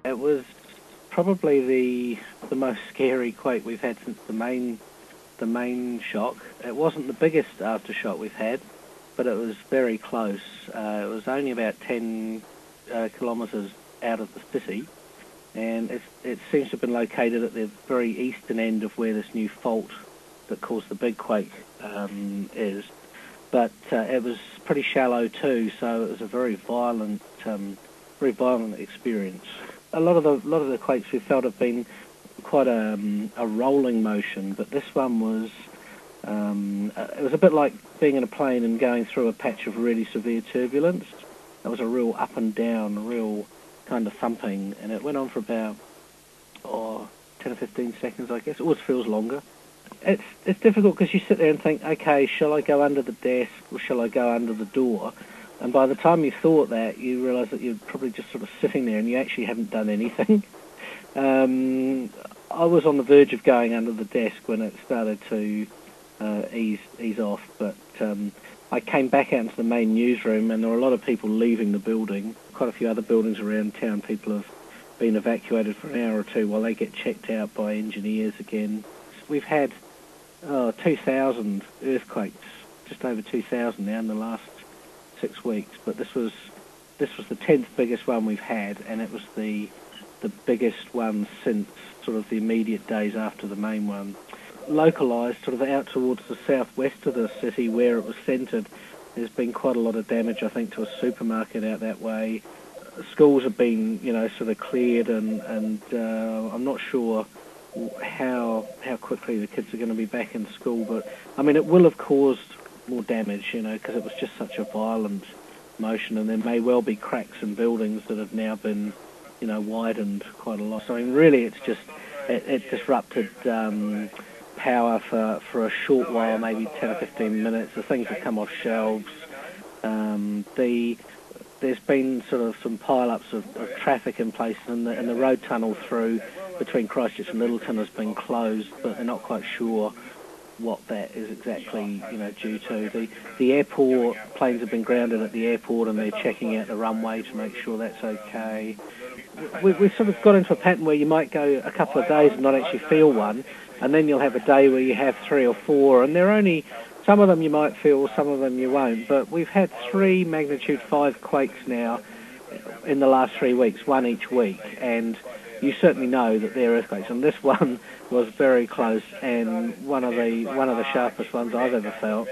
It was probably the most scary quake we've had since the main shock. It wasn't the biggest aftershock we've had, but it was very close. It was only about 10 kilometres out of the city, and it seems to have been located at the very eastern end of where this new fault that caused the big quake is. But it was pretty shallow too, so it was a very violent experience. A lot of the quakes we felt have been quite a rolling motion, but this one was it was a bit like being in a plane and going through a patch of really severe turbulence. It was a real up and down, a real kind of thumping, and it went on for about 10 or 15 seconds, I guess. It always feels longer. It's difficult because you sit there and think, okay, shall I go under the desk or shall I go under the door? And by the time you thought that, you realise that you're probably just sort of sitting there and you actually haven't done anything. I was on the verge of going under the desk when it started to ease off, but I came back out into the main newsroom and there were a lot of people leaving the building. Quite a few other buildings around town, people have been evacuated for an hour or two while they get checked out by engineers again. We've had 2,000 earthquakes, just over 2,000 now in the last 6 weeks, but this was the 10th biggest one we've had, and it was the biggest one since sort of the immediate days after the main one. Localised sort of out towards the southwest of the city where it was centred, there's been quite a lot of damage, I think, to a supermarket out that way. Schools have been, sort of cleared, and I'm not sure how quickly the kids are going to be back in school, but I mean it will have caused more damage, because it was just such a violent motion, and there may well be cracks in buildings that have now been, widened quite a lot. So I mean, really, it's just it disrupted power for a short while, maybe 10 or 15 minutes. The things have come off shelves. There's been sort of some pile-ups of traffic in place, and the road tunnel through between Christchurch and Littleton has been closed, but they're not quite sure what that is exactly, due to. The airport, planes have been grounded at the airport and they're checking out the runway to make sure that's okay. We've sort of got into a pattern where you might go a couple of days and not actually feel one, and then you'll have a day where you have 3 or 4, and they're only, some of them you might feel, some of them you won't, but we've had 3 magnitude 5 quakes now in the last 3 weeks, one each week, and you certainly know that they're earthquakes, and this one was very close and one of the sharpest ones I've ever felt.